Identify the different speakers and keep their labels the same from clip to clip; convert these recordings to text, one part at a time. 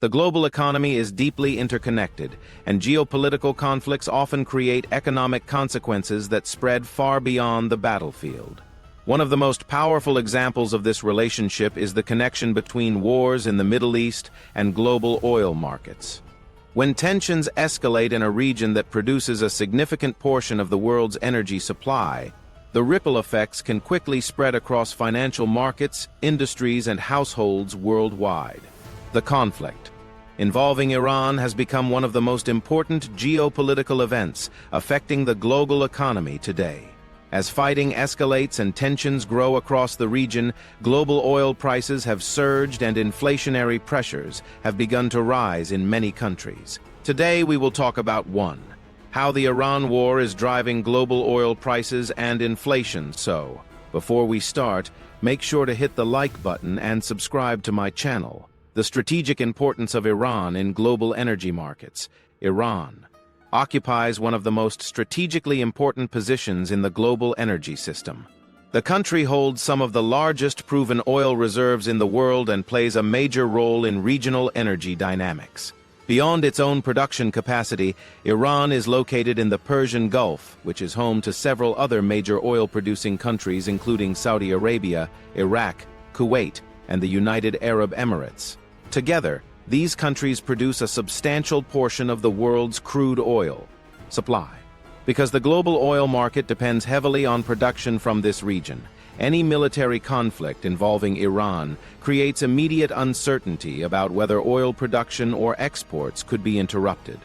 Speaker 1: The global economy is deeply interconnected, and geopolitical conflicts often create economic consequences that spread far beyond the battlefield. One of the most powerful examples of this relationship is the connection between wars in the Middle East and global oil markets. When tensions escalate in a region that produces a significant portion of the world's energy supply, the ripple effects can quickly spread across financial markets, industries, and households worldwide. The conflict involving Iran has become one of the most important geopolitical events affecting the global economy today. As fighting escalates and tensions grow across the region, global oil prices have surged and inflationary pressures have begun to rise in many countries. Today we will talk about 1. How the Iran war is driving global oil prices and inflation. So, before we start, make sure to hit the like button and subscribe to my channel. The strategic importance of Iran in global energy markets. Iran occupies one of the most strategically important positions in the global energy system. The country holds some of the largest proven oil reserves in the world and plays a major role in regional energy dynamics. Beyond its own production capacity, Iran is located in the Persian Gulf, which is home to several other major oil-producing countries including Saudi Arabia, Iraq, Kuwait, and the United Arab Emirates. Together, these countries produce a substantial portion of the world's crude oil supply. Because the global oil market depends heavily on production from this region, any military conflict involving Iran creates immediate uncertainty about whether oil production or exports could be interrupted.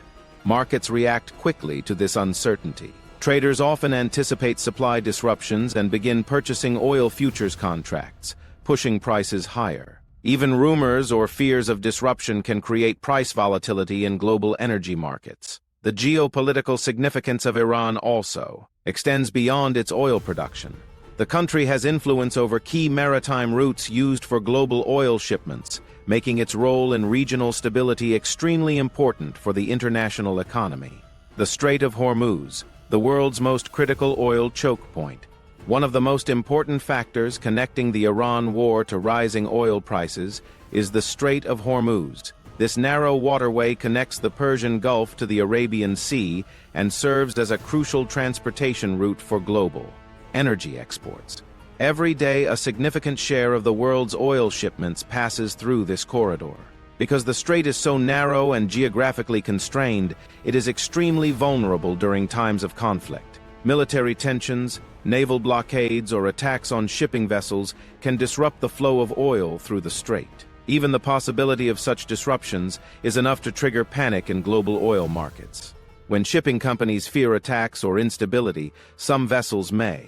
Speaker 1: Markets react quickly to this uncertainty. Traders often anticipate supply disruptions and begin purchasing oil futures contracts, pushing prices higher. Even rumors or fears of disruption can create price volatility in global energy markets. The geopolitical significance of Iran also extends beyond its oil production. The country has influence over key maritime routes used for global oil shipments, making its role in regional stability extremely important for the international economy. The Strait of Hormuz, the world's most critical oil choke point. One of the most important factors connecting the Iran war to rising oil prices is the Strait of Hormuz. This narrow waterway connects the Persian Gulf to the Arabian Sea and serves as a crucial transportation route for global energy exports. Every day, a significant share of the world's oil shipments passes through this corridor. Because the strait is so narrow and geographically constrained, it is extremely vulnerable during times of conflict. Military tensions, naval blockades, or attacks on shipping vessels can disrupt the flow of oil through the strait. Even the possibility of such disruptions is enough to trigger panic in global oil markets. When shipping companies fear attacks or instability, some vessels may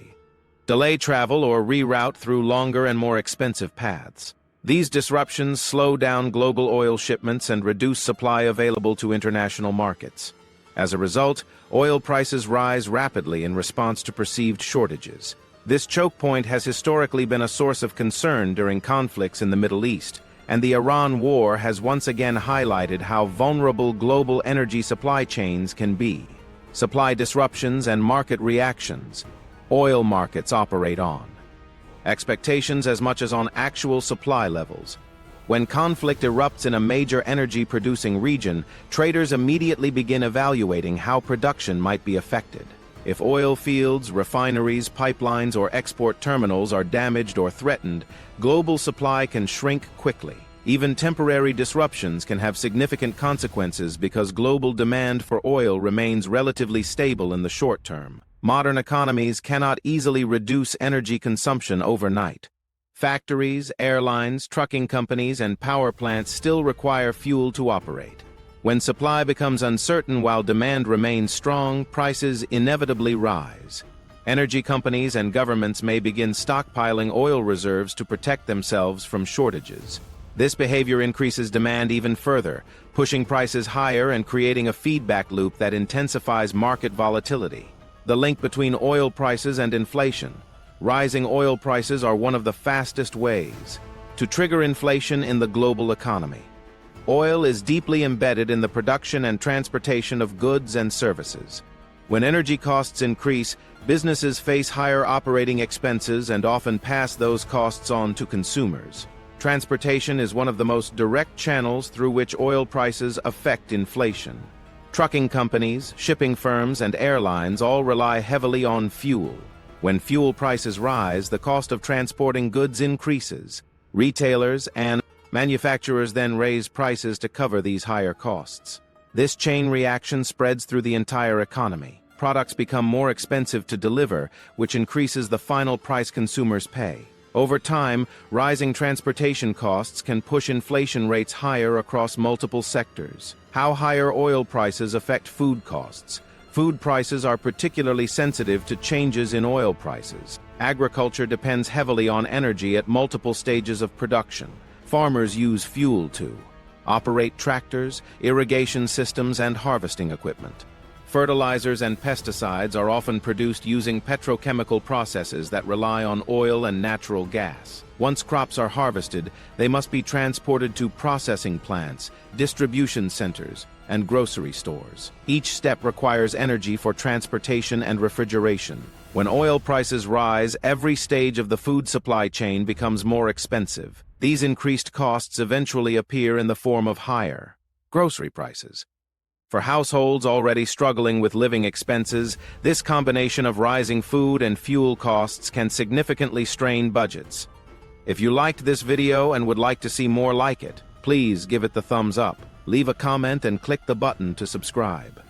Speaker 1: delay travel or reroute through longer and more expensive paths. These disruptions slow down global oil shipments and reduce supply available to international markets. As a result, oil prices rise rapidly in response to perceived shortages. This choke point has historically been a source of concern during conflicts in the Middle East, and the Iran war has once again highlighted how vulnerable global energy supply chains can be. Supply disruptions and market reactions. Oil markets operate on expectations as much as on actual supply levels. When conflict erupts in a major energy-producing region, traders immediately begin evaluating how production might be affected. If oil fields, refineries, pipelines, or export terminals are damaged or threatened, global supply can shrink quickly. Even temporary disruptions can have significant consequences because global demand for oil remains relatively stable in the short term. Modern economies cannot easily reduce energy consumption overnight. Factories, airlines, trucking companies, and power plants still require fuel to operate. When supply becomes uncertain while demand remains strong, prices inevitably rise. Energy companies and governments may begin stockpiling oil reserves to protect themselves from shortages. This behavior increases demand even further, pushing prices higher and creating a feedback loop that intensifies market volatility. The link between oil prices and inflation. Rising oil prices are one of the fastest ways to trigger inflation in the global economy. Oil is deeply embedded in the production and transportation of goods and services. When energy costs increase, businesses face higher operating expenses and often pass those costs on to consumers. Transportation is one of the most direct channels through which oil prices affect inflation. Trucking companies, shipping firms, and airlines all rely heavily on fuel. When fuel prices rise, the cost of transporting goods increases. Retailers and manufacturers then raise prices to cover these higher costs. This chain reaction spreads through the entire economy. Products become more expensive to deliver, which increases the final price consumers pay. Over time, rising transportation costs can push inflation rates higher across multiple sectors. How higher oil prices affect food costs. Food prices are particularly sensitive to changes in oil prices. Agriculture depends heavily on energy at multiple stages of production. Farmers use fuel to operate tractors, irrigation systems, and harvesting equipment. Fertilizers and pesticides are often produced using petrochemical processes that rely on oil and natural gas. Once crops are harvested, they must be transported to processing plants, distribution centers, and grocery stores. Each step requires energy for transportation and refrigeration. When oil prices rise, every stage of the food supply chain becomes more expensive. These increased costs eventually appear in the form of higher grocery prices. For households already struggling with living expenses, this combination of rising food and fuel costs can significantly strain budgets. If you liked this video and would like to see more like it, please give it the thumbs up, leave a comment, and click the button to subscribe.